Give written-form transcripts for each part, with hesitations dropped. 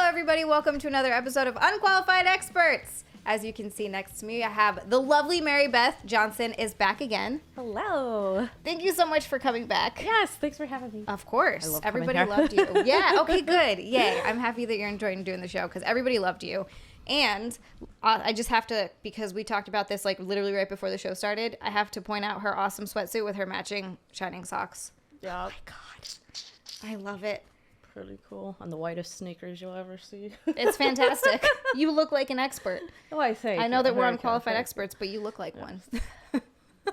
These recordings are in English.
everybody. Welcome to another episode of Unqualified Experts. As you can see next to me, I have the lovely Maribeth Johnson is back again. Hello. Thank you so much for coming back. Yes, thanks for having me. Of course. I love Everybody loved you. Yeah, okay, good. Yay. I'm happy that you're enjoying doing the show because everybody loved you. And I just have to, because we talked about this like literally right before the show started, I have to point out her awesome sweatsuit with her matching shining socks. Yeah. Oh my God. I love it. Pretty cool. On the whitest sneakers you'll ever see. It's fantastic. You look like an expert. Oh, I say. I know that we're unqualified experts, but you look like one.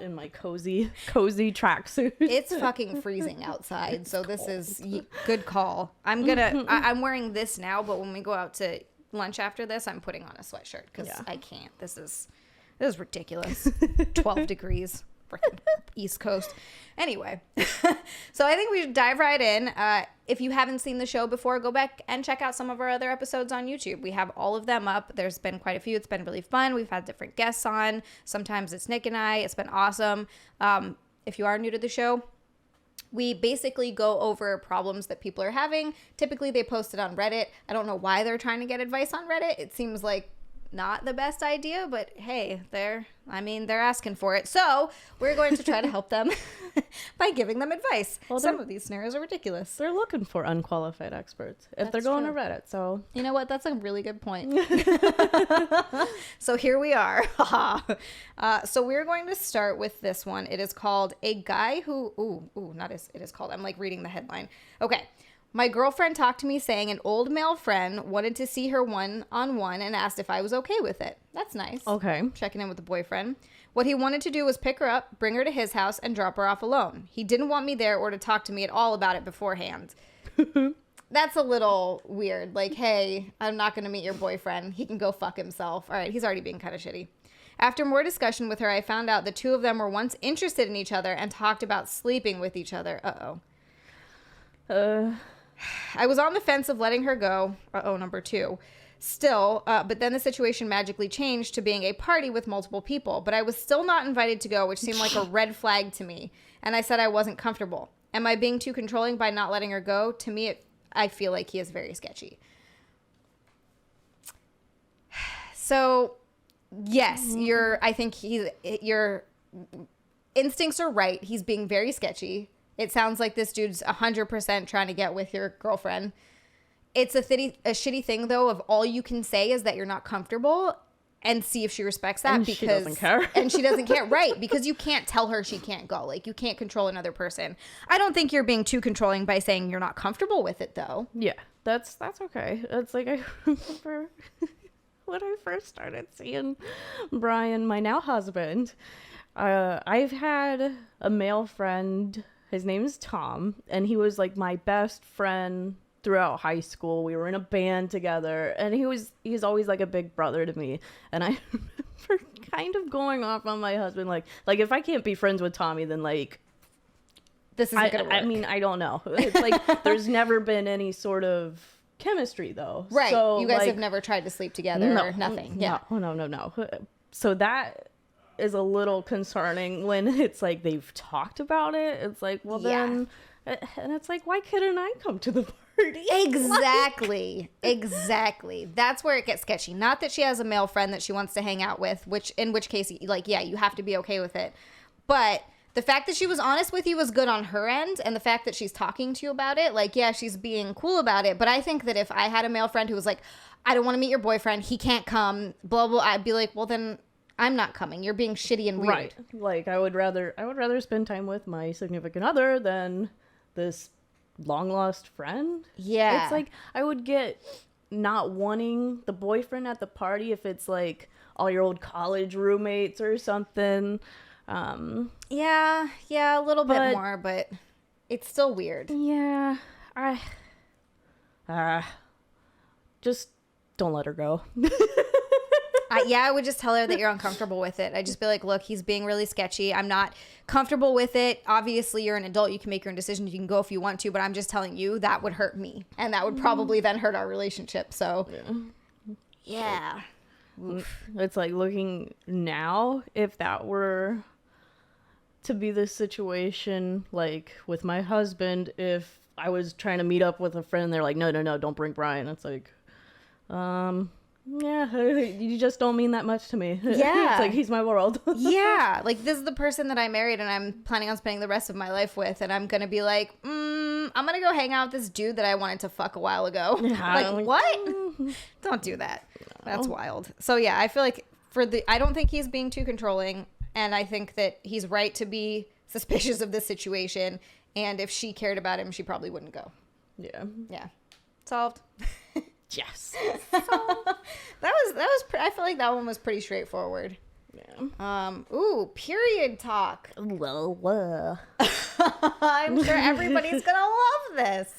In my cozy tracksuit. It's fucking freezing outside, so this is good call. I'm wearing this now, but when we go out to lunch after this, I'm putting on a sweatshirt because I can't. This is ridiculous. 12 degrees. Freaking East Coast. Anyway, so I think we should dive right in. If you haven't seen the show before, go back and check out some of our other episodes on YouTube. We have all of them up. There's been quite a few. It's been really fun. We've had different guests on. Sometimes it's Nick and I. It's been awesome. If you are new to the show, we basically go over problems that people are having. Typically, they post it on Reddit. I don't know why they're trying to get advice on Reddit. It seems like not the best idea, but hey, they're asking for it. So we're going to try to help them by giving them advice. Well, some of these scenarios are ridiculous. They're looking for unqualified experts if they're going to Reddit. So you know what? That's a really good point. So here we are. So we're going to start with this one. It is called A Guy Who... It is called... I'm like reading the headline. Okay. My girlfriend talked to me saying an old male friend wanted to see her one-on-one and asked if I was okay with it. That's nice. Okay. Checking in with the boyfriend. What he wanted to do was pick her up, bring her to his house, and drop her off alone. He didn't want me there or to talk to me at all about it beforehand. That's a little weird. Like, hey, I'm not going to meet your boyfriend. He can go fuck himself. All right, he's already being kind of shitty. After more discussion with her, I found out the two of them were once interested in each other and talked about sleeping with each other. I was on the fence of letting her go. Number 2. Still, but then the situation magically changed to being a party with multiple people. But I was still not invited to go, which seemed like a red flag to me. And I said I wasn't comfortable. Am I being too controlling by not letting her go? To me, I feel like he is very sketchy. So, yes, I think your instincts are right. He's being very sketchy. It sounds like this dude's 100% trying to get with your girlfriend. It's a shitty thing, though, of all you can say is that you're not comfortable and see if she respects that. And she doesn't care. And she doesn't care, right, because you can't tell her she can't go. Like, you can't control another person. I don't think you're being too controlling by saying you're not comfortable with it, though. Yeah, that's okay. It's like I remember when I first started seeing Brian, my now husband. I've had a male friend... His name is Tom, and he was like my best friend throughout high school. We were in a band together, and he's always like a big brother to me. And I remember kind of going off on my husband, like if I can't be friends with Tommy, then like this isn't gonna work. I mean, I don't know. It's like there's never been any sort of chemistry though. Right. So, you guys like, have never tried to sleep together or nothing. Yeah. No. So that is a little concerning when it's like they've talked about it. It's like, well, then, and it's like, why couldn't I come to the party? Exactly. That's where it gets sketchy. Not that she has a male friend that she wants to hang out with, in which case, like, yeah, you have to be okay with it. But the fact that she was honest with you was good on her end, and the fact that she's talking to you about it, like, yeah, she's being cool about it. But I think that if I had a male friend who was like, I don't want to meet your boyfriend, he can't come, blah, blah, I'd be like, well, then I'm not coming. You're being shitty and weird. Right. Like I would rather spend time with my significant other than this long lost friend. Yeah. It's like I would get not wanting the boyfriend at the party if it's like all your old college roommates or something. Yeah, a little bit more, but it's still weird. Yeah. Just don't let her go. I would just tell her that you're uncomfortable with it. I'd just be like, look, he's being really sketchy. I'm not comfortable with it. Obviously, you're an adult. You can make your own decisions. You can go if you want to, but I'm just telling you that would hurt me. And that would probably then hurt our relationship. So, yeah. It's like looking now, if that were to be the situation, like with my husband, if I was trying to meet up with a friend and they're like, no, don't bring Brian. It's like, Yeah, you just don't mean that much to me. Yeah. It's like, he's my world. Yeah. Like, this is the person that I married and I'm planning on spending the rest of my life with. And I'm going to be like, I'm going to go hang out with this dude that I wanted to fuck a while ago. Like, what? Don't do that. That's wild. So, yeah, I feel like I don't think he's being too controlling. And I think that he's right to be suspicious of this situation. And if she cared about him, she probably wouldn't go. Yeah. Yeah. Solved. Yes. that was I feel like that one was pretty straightforward. Yeah. Ooh, period talk. Well. I'm sure everybody's gonna love this.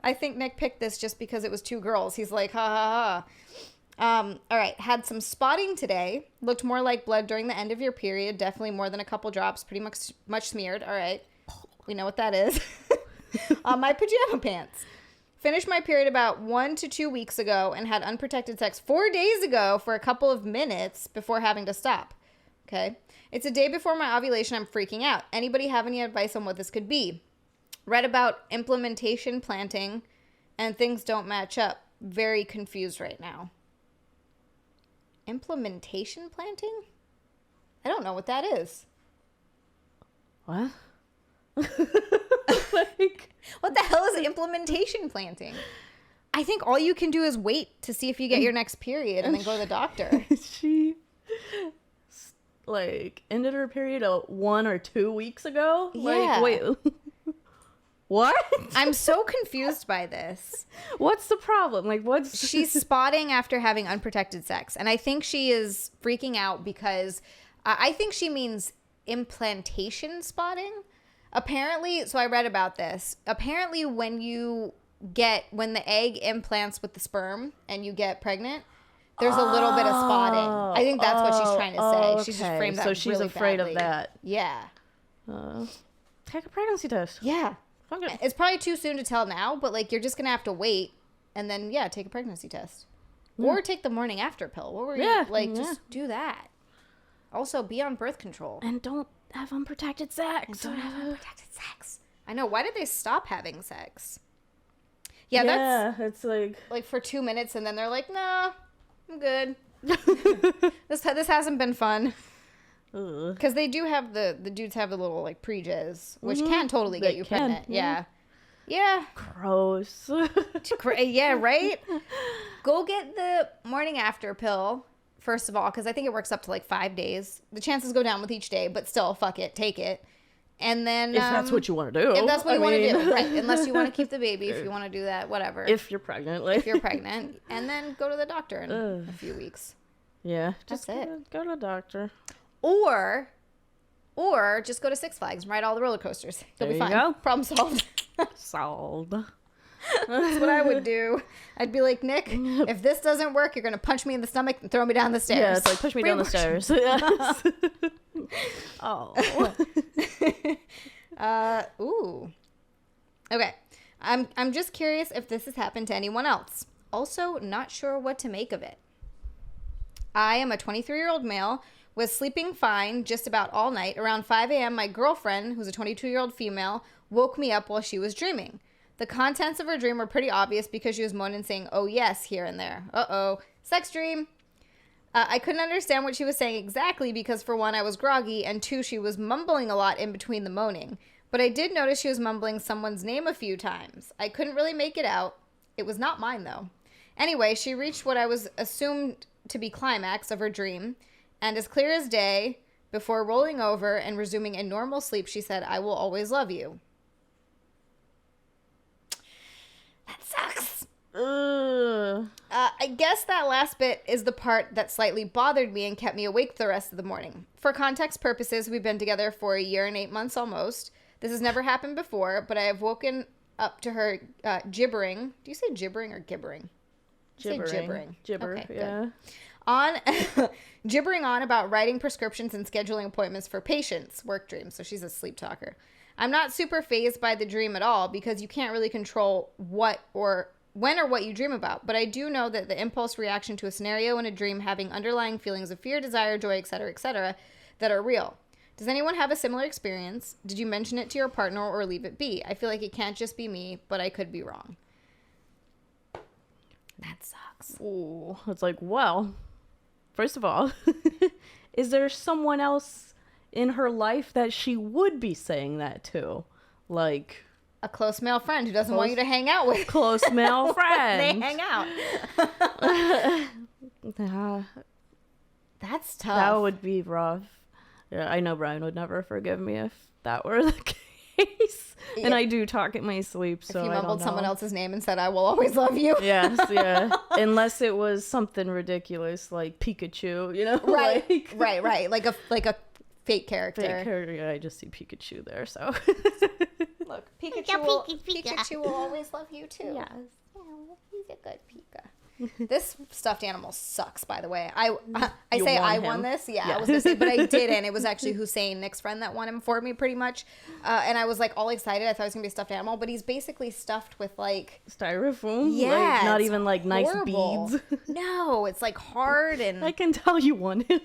I think Nick picked this just because it was two girls. He's like, ha ha ha. All right, had some spotting today. Looked more like blood during the end of your period. Definitely more than a couple drops. Pretty much smeared. All right, we know what that is. On my pajama pants. Finished my period about 1 to 2 weeks ago and had unprotected sex 4 days ago for a couple of minutes before having to stop. Okay. It's a day before my ovulation. I'm freaking out. Anybody have any advice on what this could be? Read about implementation planting and things don't match up. Very confused right now. Implementation planting? I don't know what that is. What? Like, what the hell is implementation planting? I think all you can do is wait to see if you get your next period and then go to the doctor. She like ended her period 1 or 2 weeks ago. Yeah. Like, wait. What? I'm so confused by this. What's the problem? Like, what's She's spotting after having unprotected sex, and I think she is freaking out because I think she means implantation spotting. Apparently, so I read about this. Apparently, when the egg implants with the sperm and you get pregnant, there's a little bit of spotting. I think that's what she's trying to say. Okay. She's just framed that so she's really afraid badly. of that. Yeah. Take a pregnancy test. Yeah. Okay. It's probably too soon to tell now, but like you're just gonna have to wait and then take a pregnancy test. Or take the morning after pill. What were you just do that. Also be on birth control. And don't have unprotected sex. I know. Why did they stop having sex? Yeah, it's like for 2 minutes and then they're like, nah, I'm good. This hasn't been fun. Because they do have the dudes have the little like pre-jizz, which can totally get you pregnant. Yeah. Gross. Yeah, right? Go get the morning after pill, first of all, because I think it works up to like 5 days. The chances go down with each day, but still, fuck it, take it. And then if that's what you want to do. If that's what you want to do, right? Unless you want to keep the baby, if you want to do that, whatever. If you're pregnant, like. If you're pregnant, and then go to the doctor in a few weeks. Yeah, That's it. Go to the doctor. Or just go to Six Flags and ride all the roller coasters. You'll be fine. Go. Problem solved. Solved. That's what I would do. I'd be like, Nick, if this doesn't work, you're going to punch me in the stomach and throw me down the stairs. Yeah, it's like, push me down the stairs. Yes. Oh. Ooh. Okay. I'm just curious if this has happened to anyone else. Also, not sure what to make of it. I am a 23-year-old male, was sleeping fine just about all night. Around 5 a.m., my girlfriend, who's a 22-year-old female, woke me up while she was dreaming. The contents of her dream were pretty obvious because she was moaning saying, oh yes, here and there. Uh-oh. Sex dream. I couldn't understand what she was saying exactly because, for one, I was groggy, and two, she was mumbling a lot in between the moaning. But I did notice she was mumbling someone's name a few times. I couldn't really make it out. It was not mine, though. Anyway, she reached what I was assumed to be climax of her dream, and as clear as day, before rolling over and resuming a normal sleep, she said, I will always love you. That sucks. I guess that last bit is the part that slightly bothered me and kept me awake the rest of the morning. For context purposes, we've been together for 1 year and 8 months almost. This has never happened before, but I have woken up to her gibbering. Do you say gibbering or gibbering? Gibbering. Say gibbering. Gibber, okay, yeah. Good. On gibbering on about writing prescriptions and scheduling appointments for patients, work dreams. So she's a sleep talker. I'm not super fazed by the dream at all because you can't really control when or what you dream about. But I do know that the impulse reaction to a scenario in a dream having underlying feelings of fear, desire, joy, etc., that are real. Does anyone have a similar experience? Did you mention it to your partner or leave it be? I feel like it can't just be me, but I could be wrong. That sucks. Ooh, it's like, well, first of all, is there someone else in her life that she would be saying that to? Like a close male friend who doesn't want you to hang out with. Close male friend. They hang out. That's tough. That would be rough. Yeah, I know Brian would never forgive me if that were the case. And I do talk in my sleep, so if you I mumbled don't know. someone else's name and said, "I will always love you." Yes, yeah. Unless it was something ridiculous like Pikachu, you know? Right, like, right. Like a fake character. fake character. Yeah, I just see Pikachu there, so. Look, Pikachu will always love you too. Yes. Oh, he's a good Pika. This stuffed animal sucks, by the way. I You say won I him. won this. Yeah, Yeah. I was gonna say, but I didn't. It was actually Hussein, Nick's friend, that won him for me, pretty much. And I was like all excited. I thought it was gonna be a stuffed animal, but he's basically stuffed with like Styrofoam? yeah, Like, not it's even like horrible. nice beads. No, it's like hard and I can tell you won him.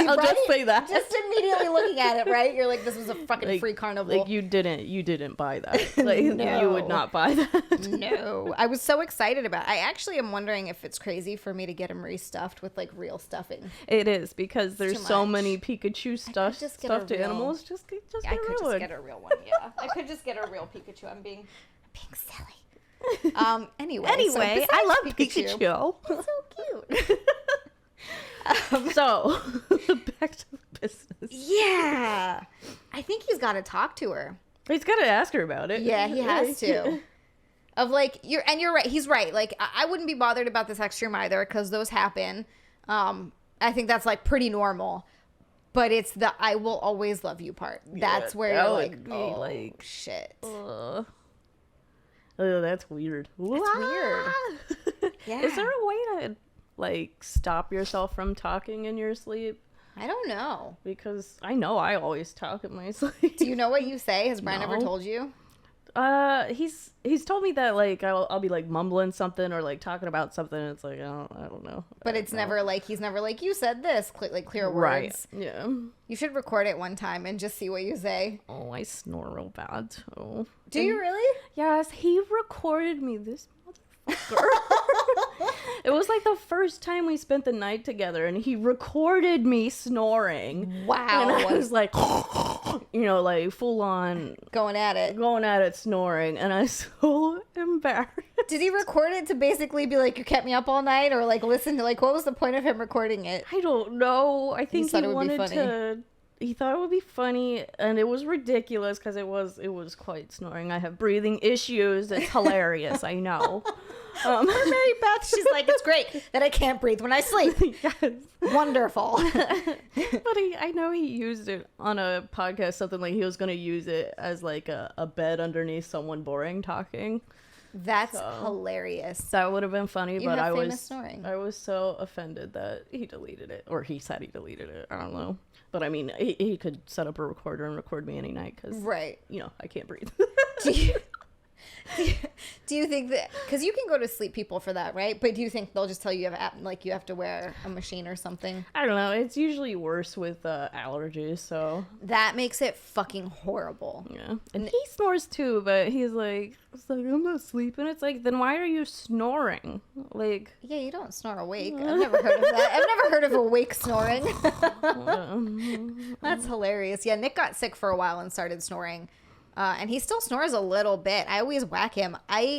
I'll Right? just say that. Just immediately looking at it, right? You're like, this was a fucking Like- free carnival. Like you didn't buy that. Like you No. would not buy that. No, I was so excited about it. I actually am wondering if it's crazy for me to get him restuffed with like real stuffing. It is because there's too so much. many Pikachu just get a stuffed real- animals. Just get I could real just one. get a real one. Yeah, I could just get a real Pikachu. I'm being silly. Anyway, Anyway, I love Pikachu. It's so cute. So back to the business. Yeah, I think he's got to talk to her. He's got to ask her about it. Yeah, he has to. Of like you're right. He's right. Like I wouldn't be bothered about the sex dream either because those happen. I think that's like pretty normal. But it's the "I will always love you" part. That's where that you're would like, be oh like- shit. Oh, that's weird. It's weird. Yeah. Is there a way to like stop yourself from talking in your sleep? I don't know. Because I know I always talk in my sleep. Do you know what you say? Has Brian ever No. told you? He's told me that like I'll be like mumbling something or like talking about something. And it's like I don't know. But it's never like he's never like you said this like clear words. Right. Yeah. You should record it one time and just see what you say. Oh, I snore real bad too. Do you really? Yes, he recorded me. This motherfucker. It was like the first time we spent the night together, and he recorded me snoring. Wow. And I was like, like full on Going at it. going at it snoring, and I was so embarrassed. Did he record it to basically be like, you kept me up all night? Or like listen to like, what was the point of him recording it? I don't know. I think thought he it would be wanted funny. to. He thought it would be funny, and it was ridiculous because it was quite snoring. I have breathing issues. It's hilarious. I know. Poor Mary Beth, she's like, it's great that I can't breathe when I sleep. Yes. Wonderful. But I know he used it on a podcast, something like he was going to use it as like a bed underneath someone boring talking. That's hilarious. That would have been funny, You but have I famous was snoring. I was so offended that he deleted it, or he said he deleted it. I don't know. But I mean, he could set up a recorder and record me any night because, Right. I can't breathe. Do you think that, because you can go to sleep people for that, right? But do you think they'll just tell you you have to wear a machine or something? I don't know. It's usually worse with allergies, so That makes it fucking horrible. yeah. And he snores too, but he's like, I'm not sleeping. It's like, then why are you snoring? Like, Yeah, you don't snore awake. I've never heard of that. I've never heard of awake snoring. That's hilarious. Yeah, Nick got sick for a while and started snoring. And he still snores a little bit. I always whack him. I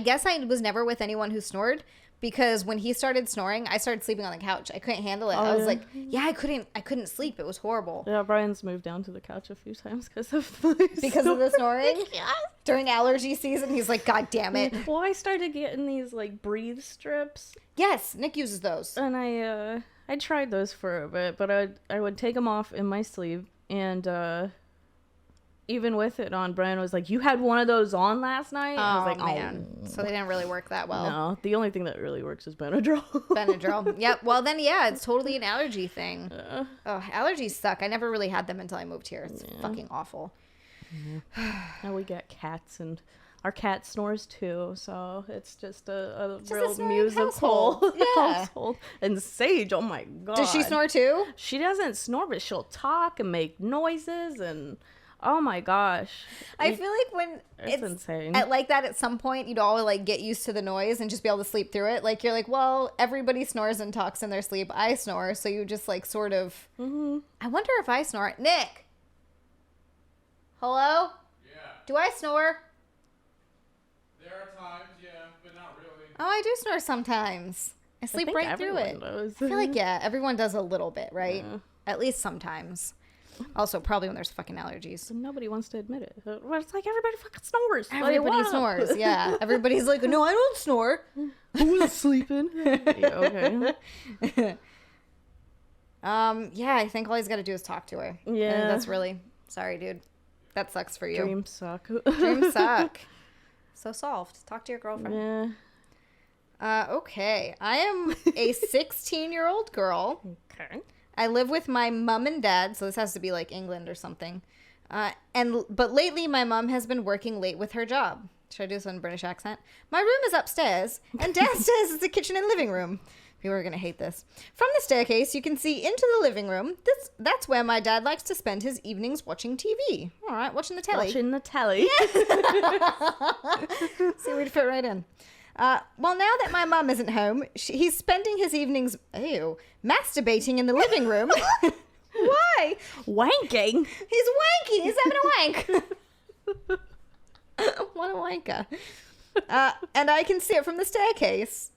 guess I was never with anyone who snored because when he started snoring, I started sleeping on the couch. I couldn't handle it. I was like, I couldn't sleep. It was horrible. yeah, Brian's moved down to the couch a few times because of The snoring? During allergy season, he's like, God damn it. Well, I started getting these like breathe strips, Yes, Nick uses those. and I tried those for a bit, but I would take them off in my sleep, and even with it on, Brian was like, "You had one of those on last night." I was like, man. So they didn't really work that well. No, the only thing that really works is Benadryl. Benadryl. Yep. Well, then, yeah, it's totally an allergy thing. Oh, allergies suck. I never really had them until I moved here. It's fucking awful. Now we got cats, and our cat snores too, so it's just a Just a real snoring musical household. Yeah. household. And Sage, oh my god. Does she snore too? She doesn't snore, but she'll talk and make noises, and Oh my gosh. I feel like when it's insane. At like that, at some point, you'd all like get used to the noise and just be able to sleep through it. Like, you're like, well, everybody snores and talks in their sleep. I snore. So you just like sort of, I wonder if I snore. Nick. Hello? Yeah. Do I snore? There are times, yeah, but not really. Oh, I do snore sometimes. I sleep think right through it. does. I feel like, yeah, everyone does a little bit, right? Yeah. At least sometimes. Also, probably when there's fucking allergies. Nobody wants to admit it. Well, it's like everybody fucking snores. Everybody Like, wow. snores, yeah. Everybody's like, no, I don't snore. Who was sleeping? Yeah, okay. Yeah, I think all he's got to do is talk to her. Yeah. That's really, sorry, dude. That sucks for you. Dreams suck. Dreams suck. So solved. Talk to your girlfriend. Yeah. Okay. I am a 16-year-old girl. Okay. I live with my mom and dad, so this has to be like England or something. But lately my mom has been working late with her job. Should I do this in a British accent? My room is upstairs, and downstairs is the kitchen and living room. People are gonna hate this. From the staircase, you can see into the living room. That's where my dad likes to spend his evenings watching TV. All right, watching the telly. Watching the telly. See, we'd fit right in. Well, now that my mum isn't home, he's spending his evenings, masturbating in the living room. Why? Wanking. He's wanking. He's having a wank. What a wanker. And I can see it from the staircase.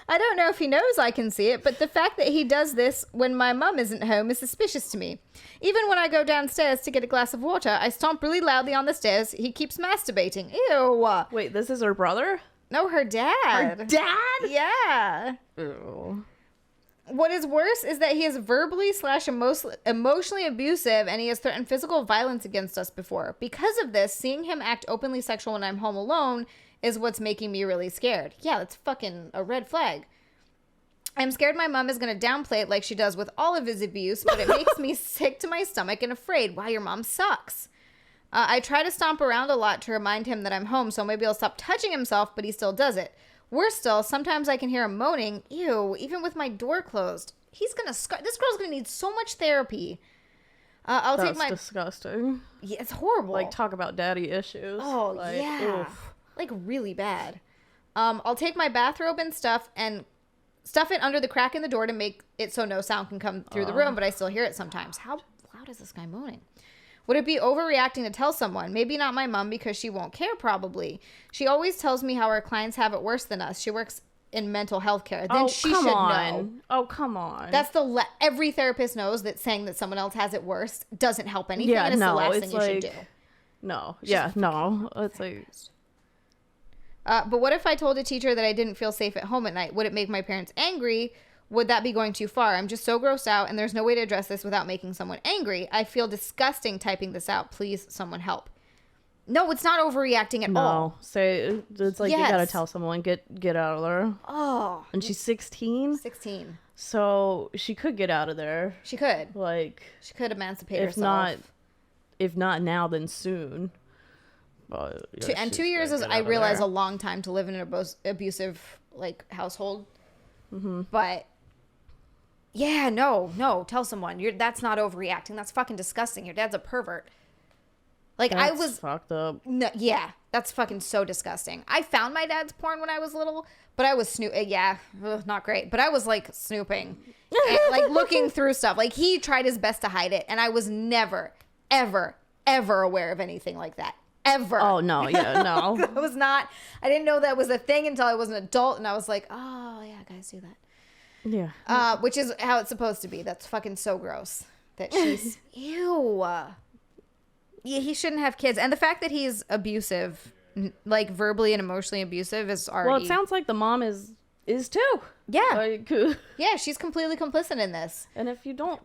I don't know if he knows I can see it, but the fact that he does this when my mum isn't home is suspicious to me. Even when I go downstairs to get a glass of water, I stomp really loudly on the stairs. He keeps masturbating. Ew. Wait, this is her brother? No, her dad. Her dad? Yeah. Ew. What is worse is that he is verbally / emotionally abusive, and he has threatened physical violence against us before. Because of this, seeing him act openly sexual when I'm home alone is what's making me really scared. Yeah, that's fucking a red flag. I'm scared my mom is going to downplay it like she does with all of his abuse, but it makes me sick to my stomach and afraid. Wow, your mom sucks. I try to stomp around a lot to remind him that I'm home, so maybe he'll stop touching himself, but he still does it. Worse still, sometimes I can hear him moaning. Ew, even with my door closed. He's going to... This girl's going to need so much therapy. That's disgusting. Yeah, it's horrible. Like, talk about daddy issues. Oh, like, yeah. Oof. Like, really bad. I'll take my bathrobe and stuff and stuff it under the crack in the door to make it so no sound can come through the room, but I still hear it sometimes. How loud is this guy moaning? Would it be overreacting to tell someone? Maybe not my mom because she won't care, probably. She always tells me how our clients have it worse than us. She works in mental health care. Then she should know. Oh, come on. That's every therapist knows that saying that someone else has it worse doesn't help anything. Yeah, and it's no, the last it's thing you should like- do. No. Yeah, no. It's like... But what if I told a teacher that I didn't feel safe at home at night? Would it make my parents angry? Would that be going too far? I'm just so grossed out, and there's no way to address this without making someone angry. I feel disgusting typing this out. Please, someone help. No, it's not overreacting at all. No. Say, it's like you gotta tell someone, get out of there. Oh. And she's 16? 16. So she could get out of there. She could. Like... She could emancipate if herself. If not now, then soon. But, yeah, And 2 years is, I realize, a long time to live in an abusive like household. Mm-hmm. But yeah, no, tell someone. That's not overreacting. That's fucking disgusting. Your dad's a pervert. Like, that's I was fucked up. No, yeah, that's fucking so disgusting. I found my dad's porn when I was little, but I was not great. But I was like snooping, and, like looking through stuff. Like, he tried his best to hide it, and I was never, ever, ever aware of anything like that. Ever. Oh, no, yeah, no. I didn't know that was a thing until I was an adult, and I was like, oh, yeah, guys do that. Yeah. Which is how it's supposed to be. That's fucking so gross. That she's... Ew. Yeah, he shouldn't have kids. And the fact that he's abusive, like verbally and emotionally abusive, is already... Well, it sounds like the mom is too. Yeah. Like, yeah, she's completely complicit in this. and if you don't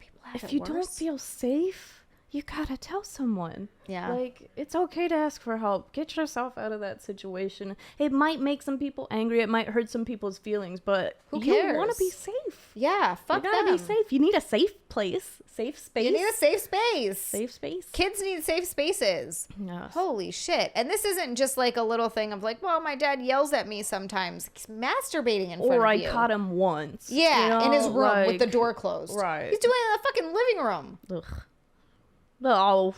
feel safe, you gotta tell someone. Yeah. Like, it's okay to ask for help. Get yourself out of that situation. It might make some people angry. It might hurt some people's feelings, but Who cares? You want to be safe. Yeah, fuck You gotta them. be safe. You need a safe place. Safe space. You need a safe space. Safe space. Kids need safe spaces. Yes. Holy shit. And this isn't just like a little thing of like, well, my dad yells at me sometimes. He's masturbating in front Or of I you. caught him once. Yeah, you know, in his room with the like- door closed. Right. He's doing it in the fucking living room. Ugh. No.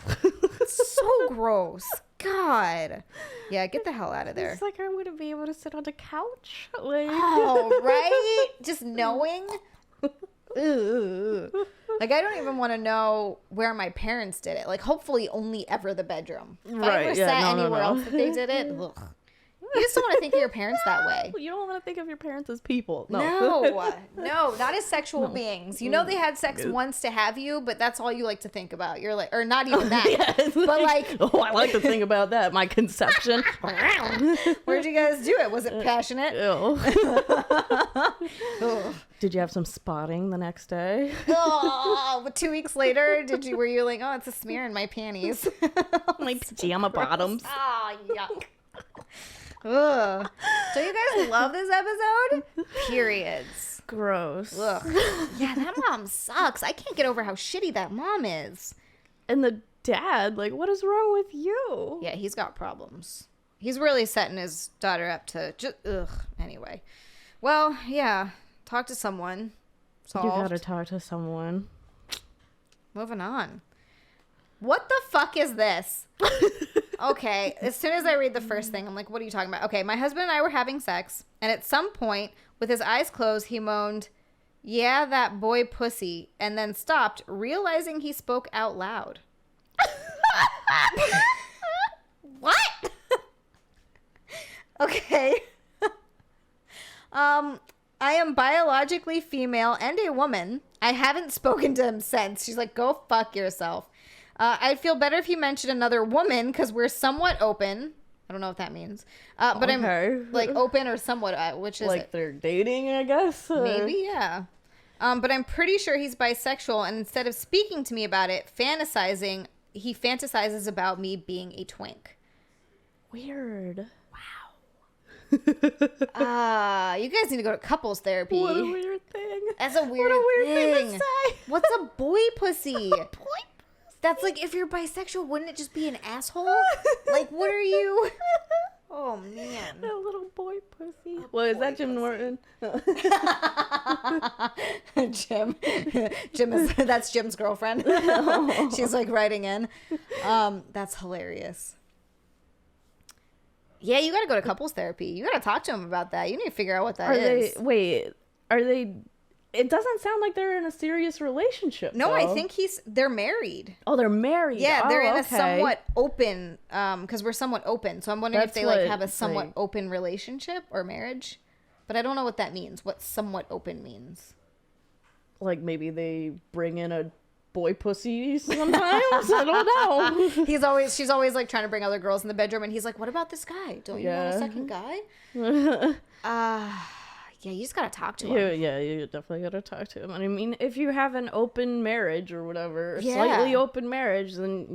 So gross. God. Yeah, get the hell out of there. It's like I wouldn't be able to sit on the couch. Like, Oh, right? Just knowing. Ugh. Like, I don't even want to know where my parents did it. Like, hopefully only ever the bedroom. If I ever sat anywhere else that they did it, ugh. You just don't want to think of your parents that way. You don't want to think of your parents as people. No. No, not as sexual beings. You know they had sex once to have you, but that's all you like to think about. You're like, or not even that. But like, oh, I like to think about that. My conception. Where'd you guys do it? Was it passionate? Did you have some spotting the next day? But 2 weeks later, were you like, oh, it's a smear in my panties? My pajama bottoms. Oh, yuck. Ugh. Don't you guys love this episode? Periods. Gross. Ugh. Yeah, that mom sucks. I can't get over how shitty that mom is. And the dad, like, what is wrong with you? Yeah, he's got problems. He's really setting his daughter up to just, anyway. Well, yeah, talk to someone. Solved. You gotta talk to someone. Moving on. What the fuck is this? Okay, as soon as I read the first thing, I'm like, what are you talking about? Okay, my husband and I were having sex, and at some point, with his eyes closed, he moaned, "Yeah, that boy pussy," and then stopped, realizing he spoke out loud. What? Okay. I am biologically female and a woman. I haven't spoken to him since. She's like, go fuck yourself. I'd feel better if you mentioned another woman because we're somewhat open. I don't know what that means. But okay. I'm like open or somewhat, which is like they're dating, I guess. Maybe, yeah. But I'm pretty sure he's bisexual, and instead of speaking to me about it, he fantasizes about me being a twink. Weird. You guys need to go to couples therapy. What a weird thing. That's a weird thing to say. What's a boy pussy? A boy pussy? That's like, if you're bisexual, wouldn't it just be an asshole? Like, what are you? Oh, man. A little boy pussy. What is that, Jim Norton? That's Jim's girlfriend. She's like writing in. That's hilarious. Yeah, you got to go to couples therapy. You got to talk to them about that. You need to figure out what that is. Are they? It doesn't sound like they're in a serious relationship. No, though. I think they're married. Oh, they're married. Yeah, they're in a somewhat open, because we're somewhat open. So I'm wondering if they like have a somewhat open relationship or marriage. But I don't know what that means. What somewhat open means. Like maybe they bring in a boy pussy sometimes. I don't know. She's always like trying to bring other girls in the bedroom, and he's like, "What about this guy? Don't you want a second guy?" Yeah, you just gotta talk to him. Yeah, you definitely gotta talk to him. And I mean, if you have an open marriage or whatever, slightly open marriage, then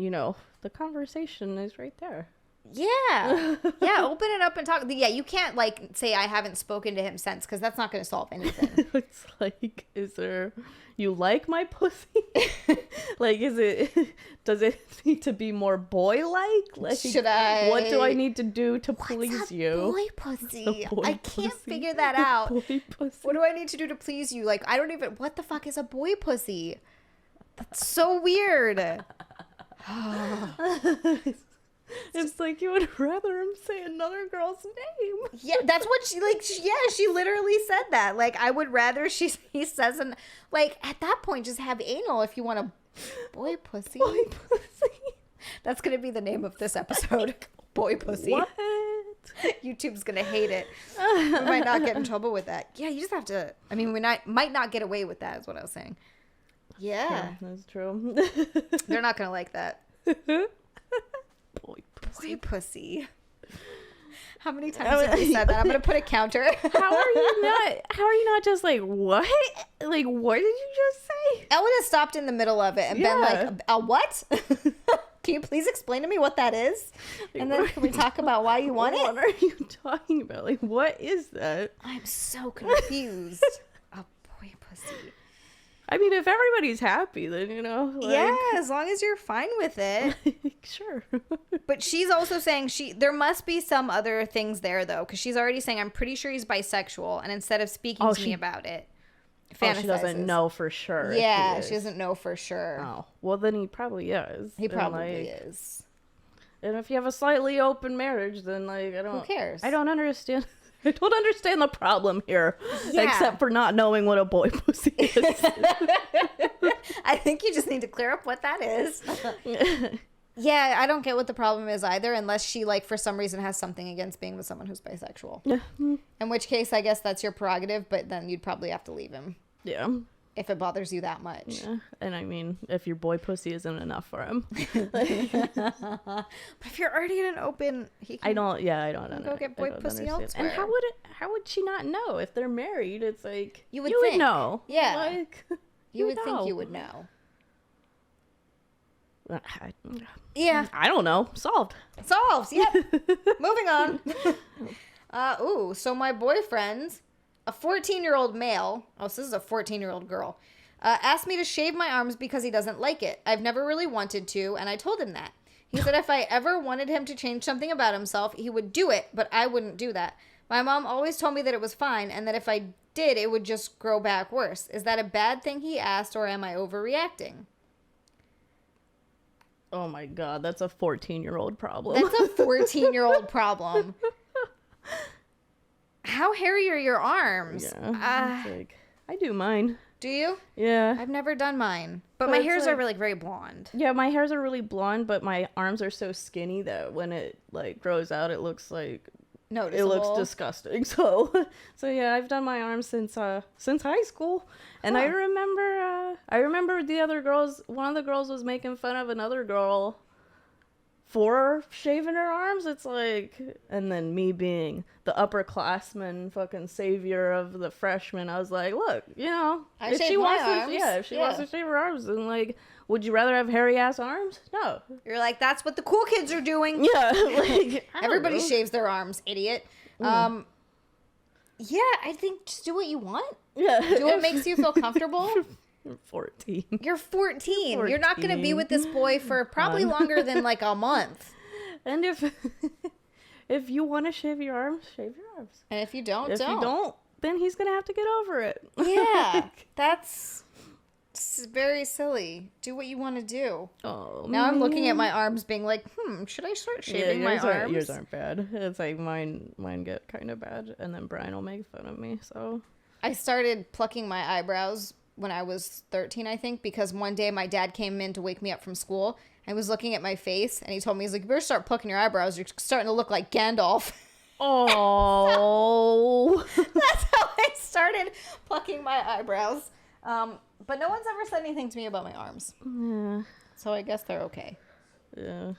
the conversation is right there. Yeah. Yeah, open it up and talk. Yeah, you can't like say I haven't spoken to him since, because that's not going to solve anything. It's like, you like my pussy? Like, does it need to be more boy-like? Like, what do I need to do to please you? Boy pussy. I can't figure that out. Boy pussy. What do I need to do to please you? Like, what the fuck is a boy pussy? That's so weird. It's like you would rather him say another girl's name. Yeah, that's what she literally said that. Like, I would rather he says, and like at that point, just have anal if you want a boy pussy. Boy pussy. That's gonna be the name of this episode. Boy pussy. What? YouTube's gonna hate it. We might not get in trouble with that. Yeah, you just have to. I mean, we might not get away with that. Is what I was saying. Yeah, that's true. They're not gonna like that. Boy pussy. Boy pussy. How many times have you said that? I'm gonna put a counter. How are you not just like, what? Like, what did you just say? I would have stopped in the middle of it and been like, what? Can you please explain to me what that is? And then can we talk about why you want it? What are you talking about? Like, what is that? I'm so confused. A boy pussy. I mean, if everybody's happy, then, yeah, as long as you're fine with it. Sure. But she's also saying there must be some other things there, though, because she's already saying, I'm pretty sure he's bisexual. And instead of speaking to me about it, she doesn't know for sure. Yeah, she doesn't know for sure. Oh, well, then he probably is. He probably is. And if you have a slightly open marriage, then like who cares? I don't understand. I don't understand the problem here, Yeah. except for not knowing what a boy pussy is. I think you just need to clear up what that is. Yeah, I don't get what the problem is either, unless she, like, for some reason has something against being with someone who's bisexual. Yeah. In which case, I guess that's your prerogative, but then you'd probably have to leave him. Yeah. If it bothers you that much. Yeah. And I mean, if your boy pussy isn't enough for him. But if you're already in an open... I don't understand. Go get boy pussy elsewhere. And how would she not know? If they're married, it's like... You would would know. Yeah. Like, you would think you would know. Yeah. I don't know. Solved. Yep. Moving on. So my boyfriend, a 14-year-old male, so this is a 14-year-old girl, asked me to shave my arms because he doesn't like it. I've never really wanted to, and I told him that. He said if I ever wanted him to change something about himself, he would do it, but I wouldn't do that. My mom always told me that it was fine, and that if I did, it would just grow back worse. Is that a bad thing he asked, or am I overreacting? Oh my god, that's a 14-year-old problem. That's a 14-year-old problem. How hairy are your arms? Yeah. It's like, I do mine. Do you? Yeah. I've never done mine. But my hairs are really very blonde. Yeah, my hairs are really blonde, but my arms are so skinny that when it like grows out, it looks like noticeable. It looks disgusting. So yeah, I've done my arms since high school. And I remember the other girls, one of the girls was making fun of another girl for shaving her arms. It's like, and then me being the upperclassman fucking savior of the freshmen, I was like, look, if she wants to shave her arms, then like, would you rather have hairy ass arms? No. You're like, that's what the cool kids are doing. Yeah. Like, everybody shaves their arms, idiot. Yeah, I think just do what you want. Yeah. Do what makes you feel comfortable. You're 14. You're 14. You're not going to be with this boy for probably longer than like a month. And if you want to shave your arms, shave your arms. And if you don't, If you don't, then he's going to have to get over it. Yeah. That's very silly. Do what you want to do. Oh, now I'm looking at my arms being like, should I start shaving my arms? Yours aren't bad. It's like mine get kind of bad, and then Brian will make fun of me, so. I started plucking my eyebrows when I was 13, I think, because one day my dad came in to wake me up from school. I was looking at my face, and he told me, he's like, you better start plucking your eyebrows. You're starting to look like Gandalf. Oh. That's how I started plucking my eyebrows. But no one's ever said anything to me about my arms. Yeah. So I guess they're okay. Yeah.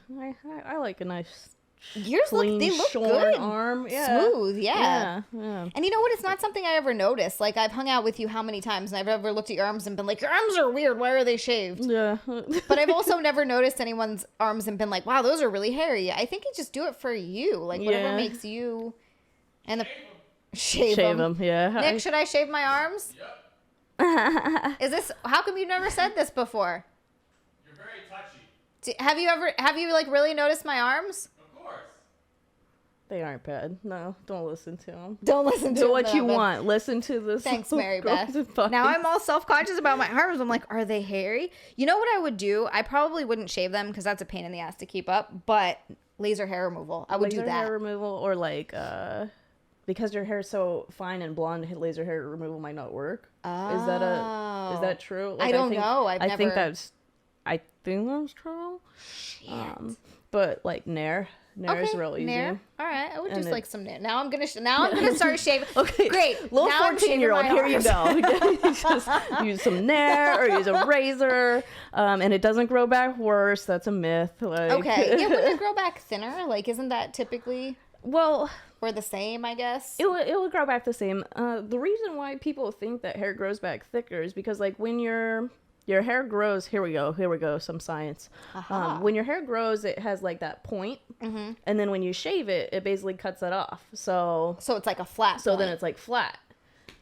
I like a nice yours clean, they look shorn good. arm. Yeah. Smooth, yeah. Yeah. And you know what? It's not something I ever noticed. Like, I've hung out with you how many times, and I've ever looked at your arms and been like, your arms are weird. Why are they shaved? Yeah. But I've also never noticed anyone's arms and been like, wow, those are really hairy. I think you just do it for you. Like, whatever makes you... And shave them. Yeah. Nick, should I shave my arms? Yep. Is this... How come you've never said this before? You're very touchy. Have you like really noticed my arms? Of course. They aren't bad. No, don't listen to them. Don't listen to Do them, what you but- want. Listen to this. Thanks, Mary Beth. Now I'm all self-conscious about my arms. I'm like, are they hairy? You know what I would do? I probably wouldn't shave them because that's a pain in the ass to keep up, but laser hair removal. I would do that. Hair removal, or like, because your hair is so fine and blonde, laser hair removal might not work. Oh. Is that true? Like, I don't know. I think that's true. Shit. But like Nair is real easy. Nair. All right, I would And do like some Nair. Now I'm gonna start shaving. Okay, Great. Little Now I'm shaving 14-year-old, my here you arms. go. Just use some Nair or use a razor, and it doesn't grow back worse. That's a myth. Like, Okay. Yeah, wouldn't it grow back thinner? Like, isn't that typically well, or the same? I guess. it will grow back the same. The reason why people think that hair grows back thicker is because like when your hair grows, here we go, some science. When your hair grows, it has like that point, and then when you shave it, it basically cuts it off. So it's like a flat. So point. then it's like flat,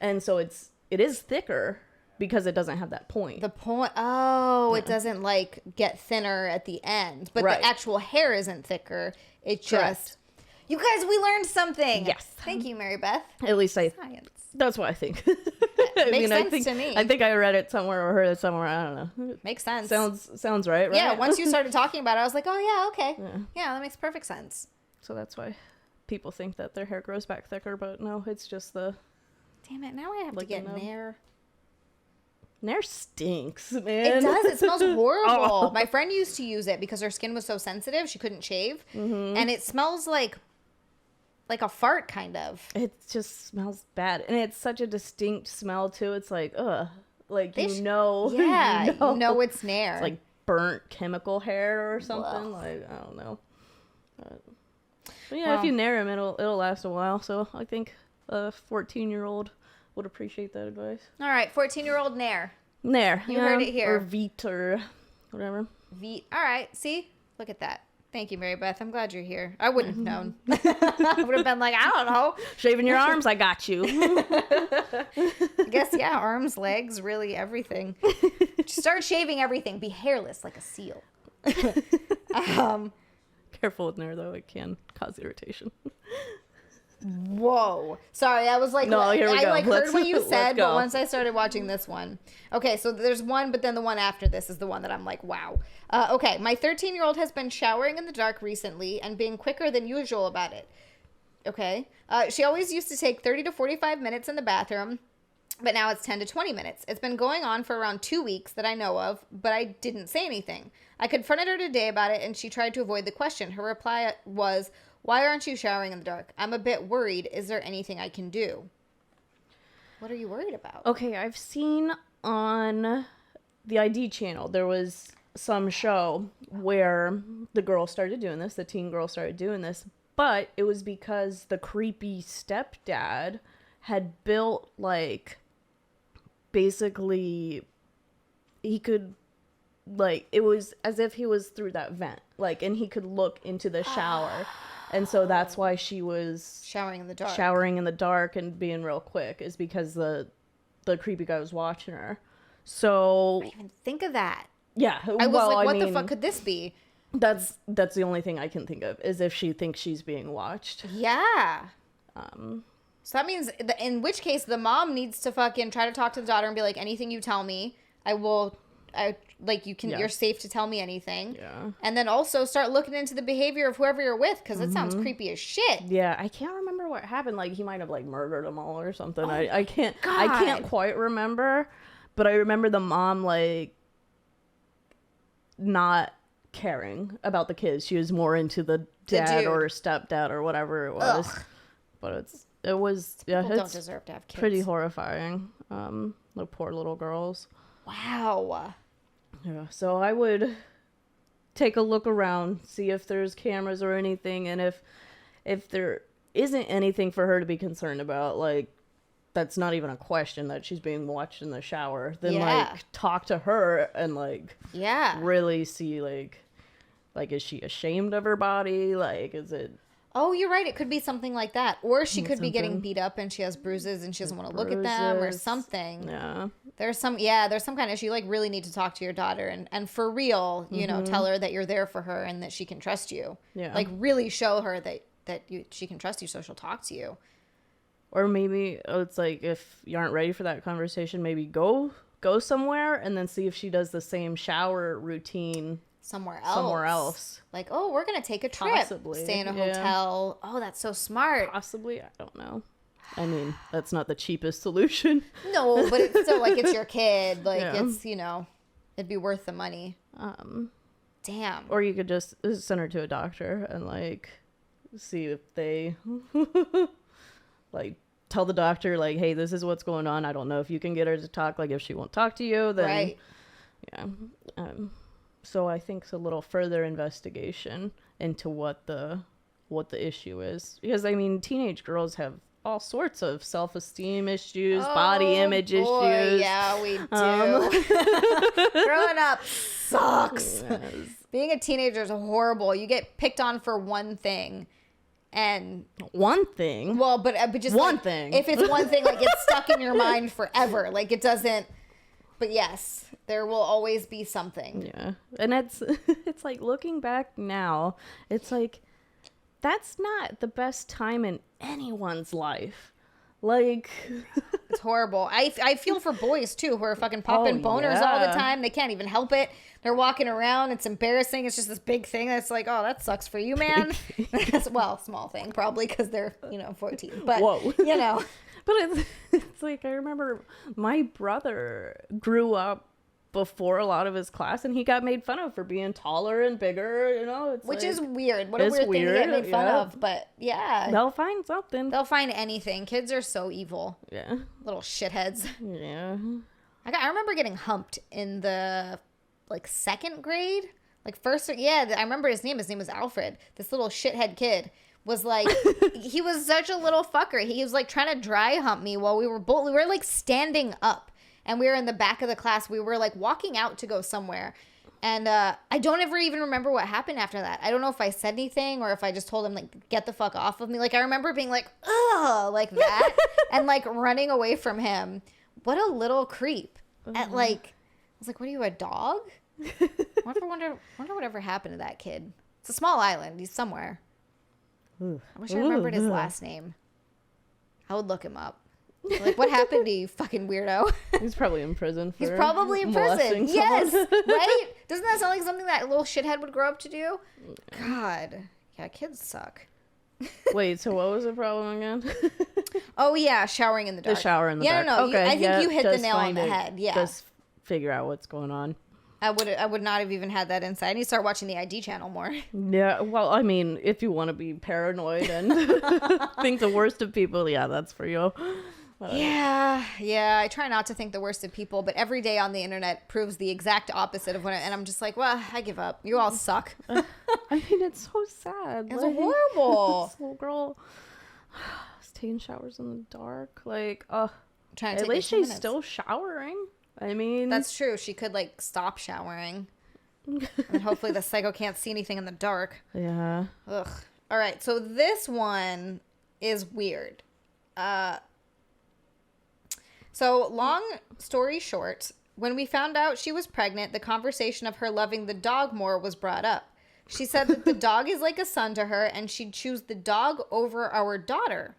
and so it is thicker because it doesn't have that point. The point. Oh, it doesn't like get thinner at the end, but Right. the actual hair isn't thicker. It just. Correct. You guys, we learned something. Yes. Thank you, Mary Beth. At least Science. that's what I think. Makes sense think, to me. I think I read it somewhere or heard it somewhere. I don't know. Makes sense. Sounds right? Yeah, once you started talking about it, I was like, oh, yeah, okay. Yeah. Yeah, that makes perfect sense. So that's why people think that their hair grows back thicker, but no, it's just the... Damn it, now I have to get Nair. Nair stinks, man. It does. It smells horrible. Oh. My friend used to use it because her skin was so sensitive. She couldn't shave. And it smells like a fart, kind of. It just smells bad. And it's such a distinct smell, too. It's like, ugh. Like, Yeah, you know it's Nair. It's like burnt chemical hair or something. Like, I don't know. But yeah, Well, if you Nair them, it'll last a while. So I think a 14-year-old would appreciate that advice. All right, 14-year-old Nair. Nair. You heard it here. Or Veet or whatever. Veet. All right, see? Look at that. Thank you, Mary Beth. I'm glad you're here. I wouldn't have known. I would have been like, I don't know. Shaving your arms, I got you. I guess, yeah, arms, legs, really everything. Just start shaving everything. Be hairless like a seal. Careful with Nair, though. It can cause irritation. Whoa. Sorry, I was like, No, here we go. I heard what you said, go. but once I started watching this one. Okay, so there's one, but then the one after this is the one that I'm like, wow. Okay, my 13-year-old has been showering in the dark recently and being quicker than usual about it. Okay. She always used to take 30 to 45 minutes in the bathroom, but now it's 10 to 20 minutes. It's been going on for around 2 weeks that I know of, but I didn't say anything. I confronted her today about it, and she tried to avoid the question. Her reply was, "Why aren't you showering in the dark? I'm a bit worried. Is there anything I can do?" What are you worried about? Okay, I've seen on the ID channel, there was some show where the girl started doing this, the teen girl started doing this, but it was because the creepy stepdad had built, like, basically, he could, like, it was as if he was through that vent, like, and he could look into the shower. And so that's why she was Showering in the dark. Showering in the dark and being real quick, is because the creepy guy was watching her. So I didn't even think of that. yeah, I was like, what the fuck could this be? That's the only thing I can think of, is if she thinks she's being watched. Yeah. So that means, in which case, the mom needs to fucking try to talk to the daughter and be like, anything you tell me, you're safe to tell me anything. Yeah. And then also start looking into the behavior of whoever you're with, because it sounds creepy as shit. Yeah, I can't remember what happened. Like, he might have, like, murdered them all or something. I can't quite remember, but I remember the mom, like, not caring about the kids. She was more into the dad or stepdad or whatever it was. Ugh. But it was People don't deserve to have kids. Pretty horrifying. The poor little girls. Wow. Yeah, so I would take a look around, see if there's cameras or anything, and if there isn't anything for her to be concerned about, like, that's not even a question that she's being watched in the shower, then like talk to her and like really see like is she ashamed of her body? Like, is it... Oh, you're right. It could be something like that. Or she could be getting beat up and she has bruises and she doesn't want to look at them or something. Yeah. There's some kind of issue. You like really need to talk to your daughter and for real, you know, tell her that you're there for her and that she can trust you. Yeah. Like really show her that she can trust you so she'll talk to you. Or maybe it's like, if you aren't ready for that conversation, maybe go somewhere and then see if she does the same shower routine somewhere else. Like, oh, we're going to take a trip. Possibly. Stay in a hotel. Oh, that's so smart. Possibly. I don't know. I mean, that's not the cheapest solution. No, but it's still like, it's your kid. Like, it's, you know, it'd be worth the money. Damn. Or you could just send her to a doctor and, like, see if they, like, tell the doctor, like, hey, this is what's going on. I don't know if you can get her to talk. Like, if she won't talk to you, then... Right. Yeah. So I think it's a little further investigation into what the issue is. Because, I mean, teenage girls have all sorts of self-esteem issues, body image issues. Yeah, we do. Growing up sucks. Yes. Being a teenager is horrible. You get picked on for one thing. And one thing? Well, but just one like, thing. If it's one thing, like, it's stuck in your mind forever. Like, it doesn't... But yes, there will always be something. Yeah. And it's like, looking back now, it's like, that's not the best time in anyone's life. Like, It's horrible. I feel for boys too who are fucking popping boners all the time. They can't even help it. They're walking around. It's embarrassing. It's just this big thing that's like, oh, that sucks for you, man. Well, small thing probably because they're 14. But whoa. But it's like, I remember my brother grew up before a lot of his class, and he got made fun of for being taller and bigger, It's which like, is weird. What a weird thing to get made fun of. But yeah. They'll find something. They'll find anything. Kids are so evil. Yeah. Little shitheads. Yeah. I remember getting humped in the second grade. First, yeah, I remember his name. His name was Alfred. This little shithead kid was like, he was such a little fucker. He was trying to dry hump me while we were standing up, and we were in the back of the class. We were walking out to go somewhere, and I don't ever even remember what happened after that. I don't know if I said anything or if I just told him get the fuck off of me. I remember being ugh, like that, and running away from him. What a little creep. At I was like, what are you, a dog? wonder whatever happened to that kid. It's a small island. He's somewhere. I wish I remembered his last name. I would look him up. What happened to you, fucking weirdo? He's probably in prison. He's probably in prison. Yes, right? Doesn't that sound like something that little shithead would grow up to do? God, yeah, kids suck. Wait, so what was the problem again? Oh yeah, showering in the dark. The shower in the dark. No. Okay, I think you hit the nail on the head. Yeah. Just figure out what's going on. I would not have even had that insight. I need to start watching the ID channel more. Yeah, well, I mean, if you want to be paranoid and think the worst of people, yeah, that's for you. Yeah. I try not to think the worst of people, but every day on the internet proves the exact opposite of and I'm just like, well, I give up. You all suck. I mean, it's so sad. It's horrible. This little girl is taking showers in the dark. At least she's still showering. I mean, that's true. She could stop showering. And hopefully the psycho can't see anything in the dark. Yeah. Ugh. All right. So this one is weird. So long story short, when we found out she was pregnant, the conversation of her loving the dog more was brought up. She said that the dog is like a son to her and she'd choose the dog over our daughter,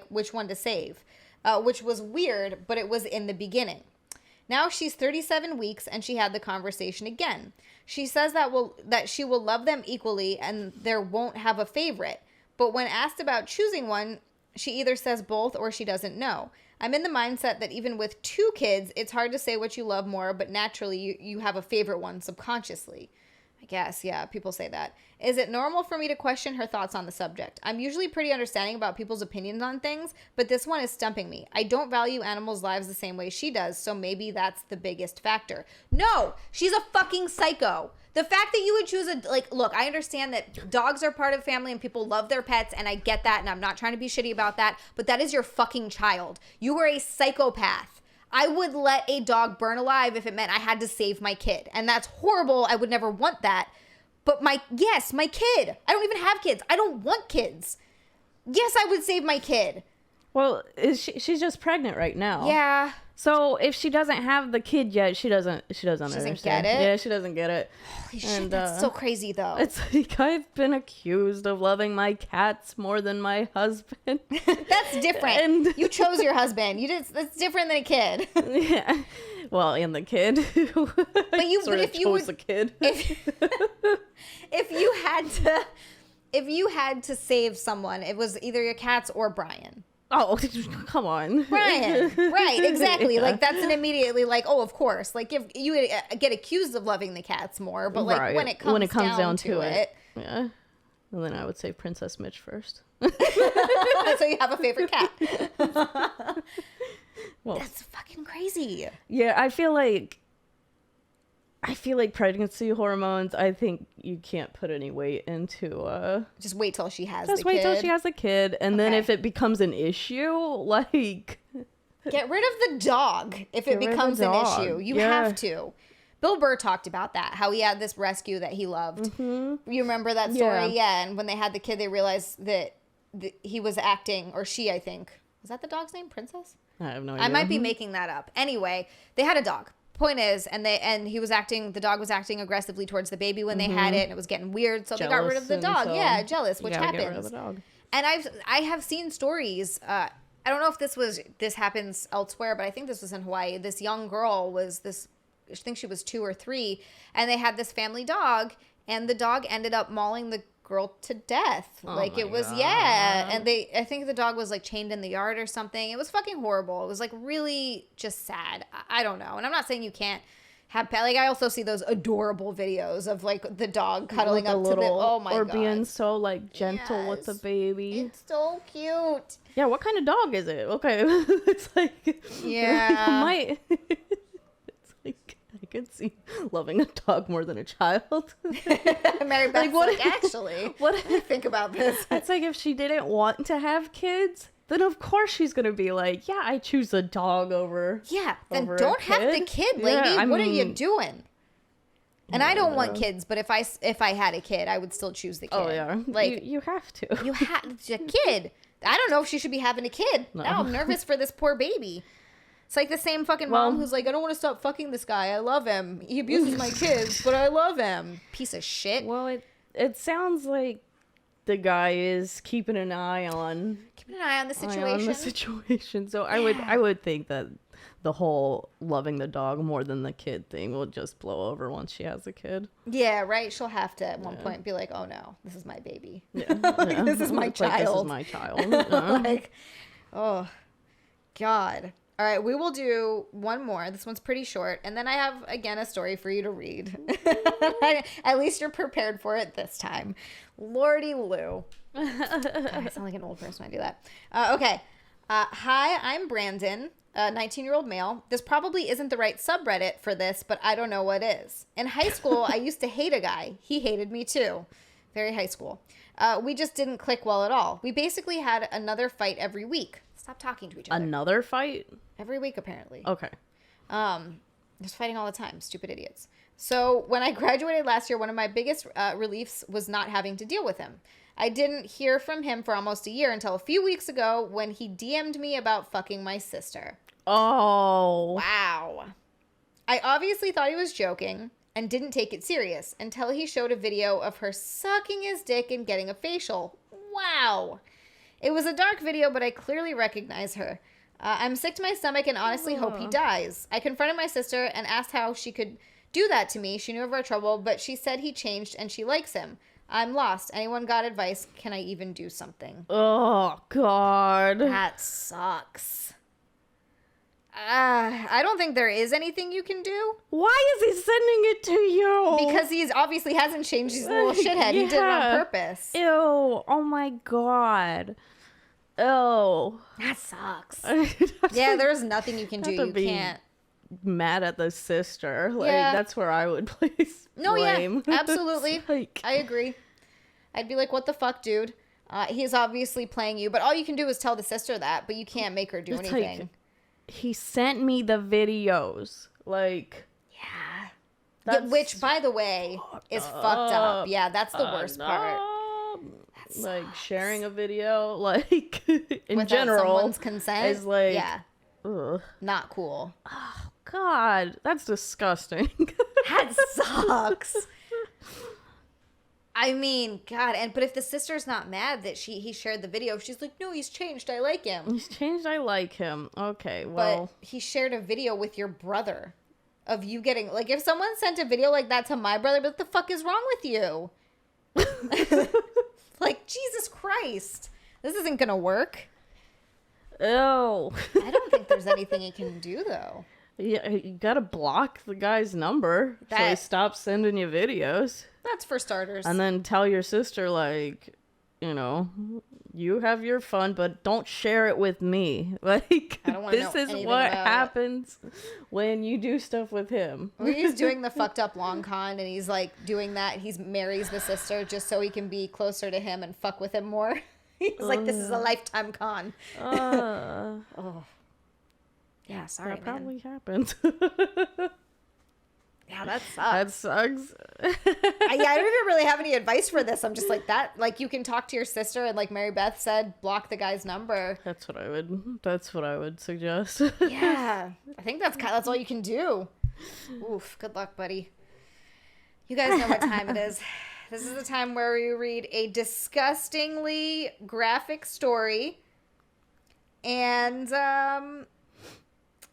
which one to save, which was weird, but it was in the beginning. Now she's 37 weeks and she had the conversation again. She says that she will love them equally and there won't have a favorite. But when asked about choosing one, she either says both or she doesn't know. I'm in the mindset that even with 2 kids, it's hard to say what you love more, but naturally you have a favorite one subconsciously. I guess, yeah, people say that. Is it normal for me to question her thoughts on the subject? I'm usually pretty understanding about people's opinions on things, but this one is stumping me. I don't value animals' lives the same way she does, so maybe that's the biggest factor. No, she's a fucking psycho. The fact that you would choose look, I understand that dogs are part of family and people love their pets, and I get that, and I'm not trying to be shitty about that, but that is your fucking child. You are a psychopath. I would let a dog burn alive if it meant I had to save my kid. And that's horrible. I would never want that. But my kid. I don't even have kids. I don't want kids. Yes, I would save my kid. Well, she's just pregnant right now. Yeah. So if she doesn't have the kid yet, she doesn't understand. Get it? Yeah, she doesn't get it. Holy shit, that's so crazy though. It's I've been accused of loving my cats more than my husband. That's different. And you chose your husband. That's different than a kid. Yeah. Well, and the kid. But if you chose the kid. If you had to save someone, it was either your cats or Brian. Oh, come on. Brian. Right, exactly. Yeah. That's an immediately oh, of course. If you get accused of loving the cats more, but right. when it comes down to it. Yeah. And then I would say Princess Mitch first. So you have a favorite cat. Well, that's fucking crazy. Yeah, I feel like pregnancy hormones, I think you can't put any weight into just wait till she has till she has a kid, and then if it becomes an issue, get rid of the dog if it becomes an issue. You have to. Bill Burr talked about that, how he had this rescue that he loved. Mm-hmm. You remember that story? Yeah, and when they had the kid, they realized that he was acting, or she, I think. Was that the dog's name? Princess? I have no idea. I might be making that up. Anyway, they had a dog. Point is, the dog was acting aggressively towards the baby when they had it, and it was getting weird, so they got rid of the dog. Yeah, jealous, which happens. Get rid of the dog. And I have seen stories I don't know if this happens elsewhere, but I think this was in Hawaii. This young girl I think she was 2 or 3, and they had this family dog, and the dog ended up mauling the girl to death. Like, it was, yeah. And I think the dog was like chained in the yard or something. It was fucking horrible. It was like really just sad. I don't know. And I'm not saying you can't have pet. Like, I also see those adorable videos of like the dog cuddling up to the, oh my or God. being so like gentle with the baby. It's so cute. Yeah, what kind of dog is it? Okay. It's like, yeah. It's like, I could see loving a dog more than a child. Mary Beth's like, actually, what do you think about this? It's like, if she didn't want to have kids, then of course she's gonna be like, yeah, I choose a dog over. Yeah, then don't have the kid, lady. Yeah, what are you doing? And I don't want kids, but if I had a kid, I would still choose the kid. Oh yeah, like you have to. You have a kid. I don't know if she should be having a kid. No. Now I'm nervous for this poor baby. It's like the same fucking mom who's like, I don't want to stop fucking this guy. I love him. He abuses my kids, but I love him. Piece of shit. Well, it sounds like the guy is keeping an eye on the situation. So I would think that the whole loving the dog more than the kid thing will just blow over once she has a kid. Yeah, right. She'll have to at one point be like, "Oh no, this is my baby. Yeah, like, this is my child. This is my child." Like, oh God. All right, we will do one more. This one's pretty short, and then I have again a story for you to read. At least you're prepared for it this time. Lordy Lou. God, I sound like an old person when I do that. Okay. Hi, I'm Brandon, a 19-year-old male. This probably isn't the right subreddit for this, but I don't know what is. In high school, I used to hate a guy. He hated me too. Very high school. We just didn't click well at all. We basically had another fight every week. Stop talking to each other. Another fight? Every week, apparently. Okay. Just fighting all the time. Stupid idiots. So when I graduated last year, one of my biggest reliefs was not having to deal with him. I didn't hear from him for almost a year until a few weeks ago when he DM'd me about fucking my sister. Oh. Wow. I obviously thought he was joking and didn't take it serious until he showed a video of her sucking his dick and getting a facial. Wow. It was a dark video, but I clearly recognize her. I'm sick to my stomach and honestly hope he dies. I confronted my sister and asked how she could do that to me. She knew of our trouble, but she said he changed and she likes him. I'm lost. Anyone got advice? Can I even do something? Oh, God. That sucks. I don't think there is anything you can do. Why is he sending it to you? Because he's obviously hasn't changed. He's a little shithead. He did it on purpose. Ew. Oh, my God. Oh. That sucks. Yeah, there's nothing you can do. You can't. Mad at the sister. Like, yeah. That's where I would place blame. Yeah, absolutely. Like... I agree. I'd be like, what the fuck, dude? He's obviously playing you, but all you can do is tell the sister that, but you can't make her do anything. Like, he sent me the videos. Like, yeah. Which, by the way, is fucked up. Yeah, that's the worst part. Like, sharing a video, like, in without general, someone's consent is like, yeah, ugh. not cool. Oh, God, that's disgusting. That sucks. I mean, God, but if the sister's not mad that he shared the video, she's like, no, he's changed. I like him. He's changed. I like him. Okay, well. But he shared a video with your brother of you getting, like, if someone sent a video like that to my brother, what the fuck is wrong with you? Like, Jesus Christ. This isn't going to work. Oh. I don't think there's anything he can do, though. Yeah, you gotta block the guy's number so he stops sending you videos. That's for starters. And then tell your sister, like, you know, you have your fun, but don't share it with me. Like, this is what happens when you do stuff with him. When he's doing the fucked up long con and he's, like, doing that, he marries the sister just so he can be closer to him and fuck with him more. He's like, this is a lifetime con. Oh. Yeah, sorry, that probably happens. Yeah, that sucks. That sucks. I don't even really have any advice for this. I'm just like that. Like, you can talk to your sister and, like Mary Beth said, block the guy's number. That's what I would suggest. Yeah, I think that's all you can do. Oof. Good luck, buddy. You guys know what time it is. This is the time where we read a disgustingly graphic story. And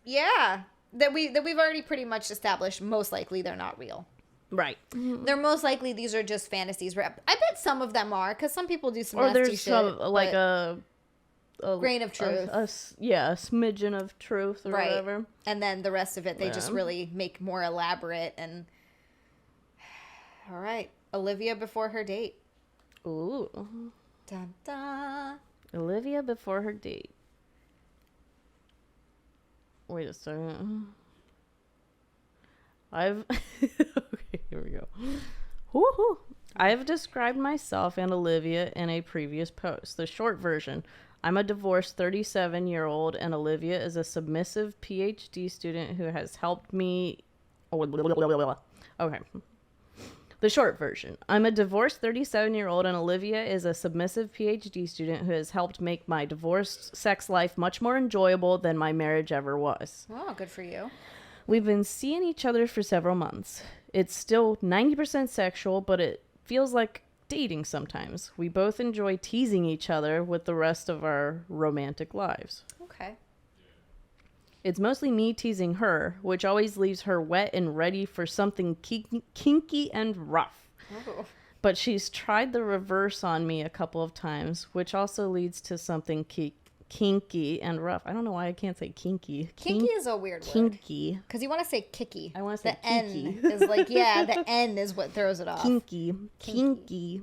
yeah, that we've already pretty much established. Most likely, they're not real. Right. They're most likely these are just fantasies. I bet some of them are, because some people do some Or nasty there's shit. some, like a grain of truth. A smidgen of truth or whatever. And then the rest of it, they just really make more elaborate. And all right, Olivia before her date. Ooh. Dun, dun. Olivia before her date. Wait a second. Okay, here we go. Woohoo! I've described myself and Olivia in a previous post. The short version: I'm a divorced 37-year-old, and Olivia is a submissive PhD student who has helped me. Okay. The short version: I'm a divorced 37-year-old, and Olivia is a submissive PhD student who has helped make my divorced sex life much more enjoyable than my marriage ever was. Oh, good for you. We've been seeing each other for several months. It's still 90% sexual, but it feels like dating sometimes. We both enjoy teasing each other with the rest of our romantic lives. Okay. It's mostly me teasing her, which always leaves her wet and ready for something kinky and rough. Oh. But she's tried the reverse on me a couple of times, which also leads to something kinky and rough. I don't know why I can't say kinky. Kinky is a weird word. Kinky. Because you want to say kicky. I want to say the kinky. N is like, the N is what throws it off. Kinky.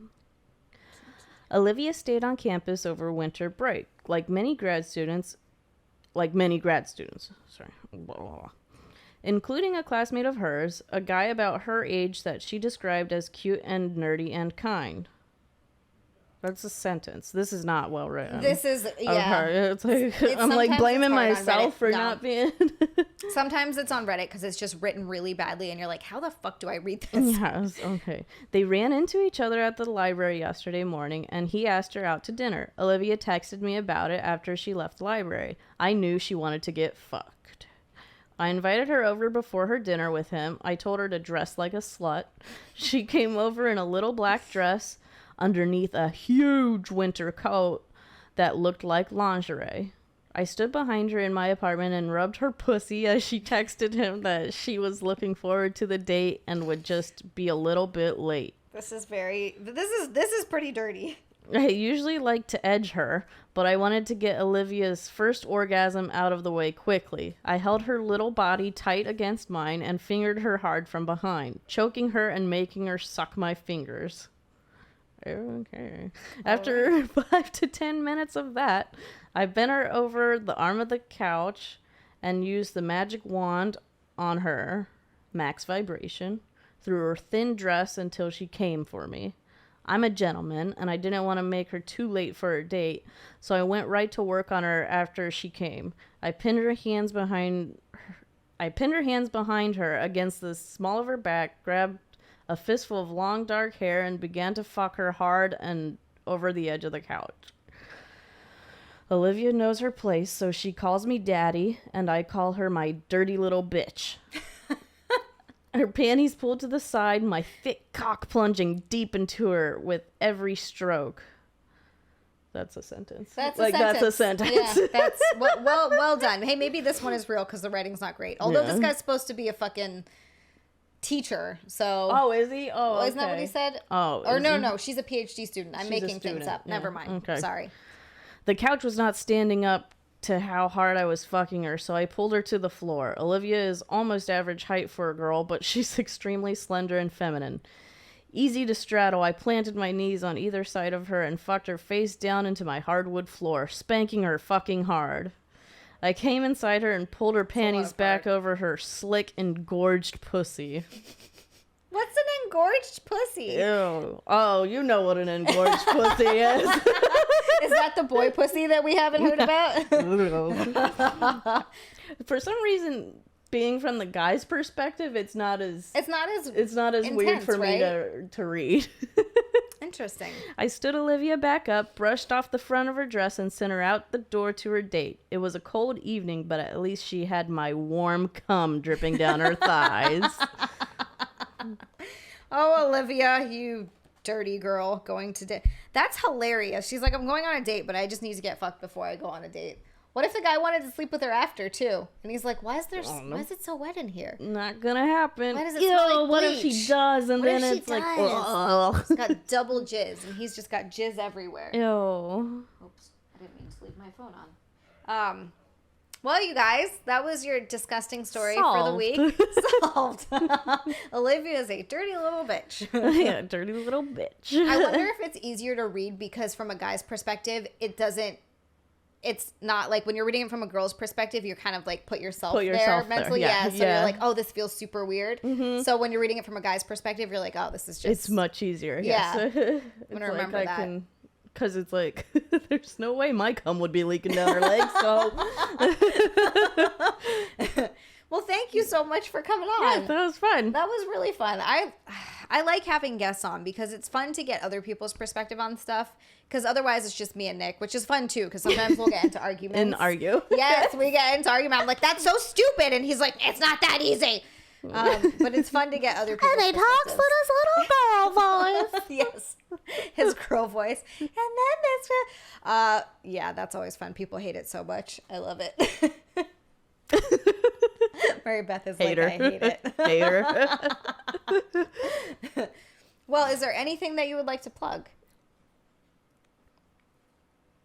Olivia stayed on campus over winter break. Like many grad students, including a classmate of hers, a guy about her age that she described as cute and nerdy and kind. That's a sentence. This is not well written. This is, It's like, I'm like blaming myself for not being. Sometimes it's on Reddit because it's just written really badly and you're like, how the fuck do I read this? Yes, okay. They ran into each other at the library yesterday morning and he asked her out to dinner. Olivia texted me about it after she left the library. I knew she wanted to get fucked. I invited her over before her dinner with him. I told her to dress like a slut. She came over in a little black dress underneath a huge winter coat that looked like lingerie. I stood behind her in my apartment and rubbed her pussy as she texted him that she was looking forward to the date and would just be a little bit late. This is pretty dirty. I usually like to edge her, but I wanted to get Olivia's first orgasm out of the way quickly. I held her little body tight against mine and fingered her hard from behind, choking her and making her suck my fingers. Okay. After 5 to 10 minutes of that, I bent her over the arm of the couch and used the magic wand on her, max vibration, through her thin dress until she came for me. I'm a gentleman, and I didn't want to make her too late for her date, so I went right to work on her after she came. I pinned her hands behind her against the small of her back, grabbed a fistful of long dark hair, and began to fuck her hard and over the edge of the couch. Olivia knows her place, so she calls me daddy, and I call her my dirty little bitch. Her panties pulled to the side, my thick cock plunging deep into her with every stroke. That's a sentence. That's a sentence. Yeah, that's well done. Hey, maybe this one is real because the writing's not great. Although this guy's supposed to be a fucking teacher, so... Oh, is he? Oh, okay. Isn't that what he said? Oh, or no, she's a PhD student. I'm making things up. Yeah. Never mind. Okay. Sorry. The couch was not standing up to how hard I was fucking her, so I pulled her to the floor. Olivia is almost average height for a girl, but she's extremely slender and feminine. Easy to straddle, I planted my knees on either side of her and fucked her face down into my hardwood floor, spanking her fucking hard. I came inside her and pulled her panties back over her slick, engorged pussy. What's an engorged pussy? Ew. Oh, you know what an engorged pussy is. Is that the boy pussy that we haven't heard about? For some reason, being from the guy's perspective, it's not as intense, weird for me to read. Interesting. I stood Olivia back up, brushed off the front of her dress, and sent her out the door to her date. It was a cold evening, but at least she had my warm cum dripping down her thighs. Oh, Olivia, you dirty girl going to date. That's hilarious. She's like, I'm going on a date, but I just need to get fucked before I go on a date. What if the guy wanted to sleep with her after too? And he's like, why is it so wet in here? Not gonna happen. Why does it smell like what if bleach? she does? And What then if she it's like, does? oh. He's got double jizz, and he's just got jizz everywhere. Ew. Oops, I didn't mean to leave my phone on. Well, you guys, that was your disgusting story for the week. Solved. Olivia is a dirty little bitch. Yeah, dirty little bitch. I wonder if it's easier to read because from a guy's perspective, it's not like when you're reading it from a girl's perspective, you're kind of like put yourself there mentally. Yeah. So you're like, oh, this feels super weird. Mm-hmm. So when you're reading it from a guy's perspective, you're like, oh, this is just. It's much easier. Yeah. Yes. I'm going to remember that. Because it's like, there's no way my cum would be leaking down her leg, so. Well, thank you so much for coming on. Yeah, that was fun. That was really fun. I like having guests on because it's fun to get other people's perspective on stuff. Because otherwise, it's just me and Nick, which is fun too. Because sometimes we'll get into arguments and argue. Yes, we get into argument. I'm like, that's so stupid, and he's like, it's not that easy. But it's fun to get other people. And he talks with his little girl voice. Yes, his girl voice. And then yeah, that's always fun. People hate it so much. I love it. Maribeth is Hater. like, I hate it. Hater. Well, is there anything that you would like to plug?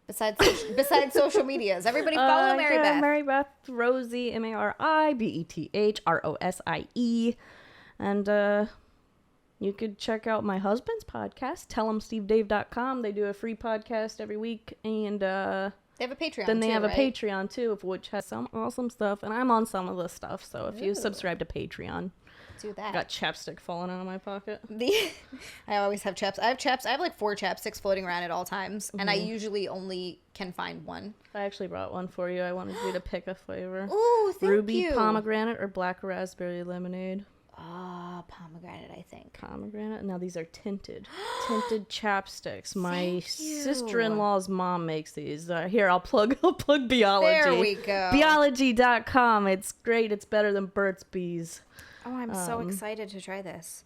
Besides social medias, everybody follow Maribeth. Yeah, Maribeth Rosie, MARIBETHROSIE, and you could check out my husband's podcast, TellHimSteveDave.com. They do a free podcast every week, and they have a Patreon. Then they have right? a Patreon too, of which has some awesome stuff, and I'm on some of the stuff. So if you subscribe to Patreon. Do that. Got chapstick falling out of my pocket. I always have chaps. I have like 4 chapsticks floating around at all times, and I usually only can find one. I actually brought one for you. I wanted you to pick a flavor. Ooh, thank Ruby you. pomegranate or black raspberry lemonade. Pomegranate, I think. Pomegranate. Now these are tinted chapsticks. My sister-in-law's mom makes these. Here, I'll plug Biology. There we go. Biology.com. It's great. It's better than Burt's Bees. Oh, I'm so excited to try this.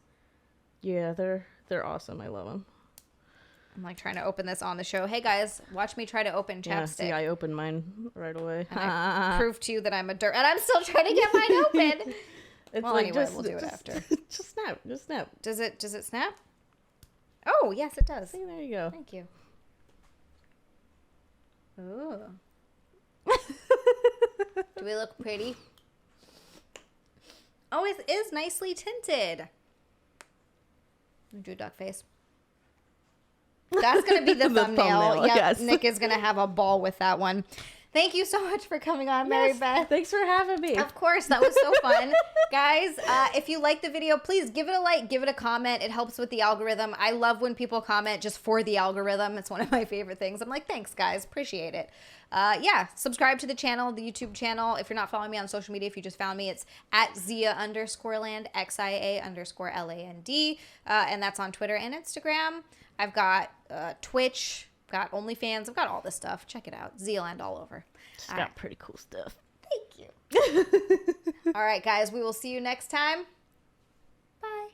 Yeah, they're awesome. I love them. I'm like trying to open this on the show. Hey guys, watch me try to open chapstick. Yeah, see, I opened mine right away. And I prove to you that I'm a dirt, and I'm still trying to get mine open. It's well, like, anyway, we'll do it after. Just snap. Does it snap? Oh, yes, it does. See, there you go. Thank you. Ooh. Do we look pretty? Oh, it is nicely tinted. Do a duck face. That's going to be the thumbnail. Yep, yes. Nick is going to have a ball with that one. Thank you so much for coming on, Yes, Maribeth. thanks for having me. Of course, that was so fun. Guys, if you like the video, please give it a like, give it a comment. It helps with the algorithm. I love when people comment just for the algorithm. It's one of my favorite things. I'm like, thanks, guys. Appreciate it. Yeah, subscribe to the channel, the YouTube channel. If you're not following me on social media, if you just found me, it's at Xia_land, XIA_LAND. And that's on Twitter and Instagram. I've got Twitch, got OnlyFans. I've got all this stuff. Check it out. XiaLand all over. It's got pretty cool stuff. Thank you. All right, guys. We will see you next time. Bye.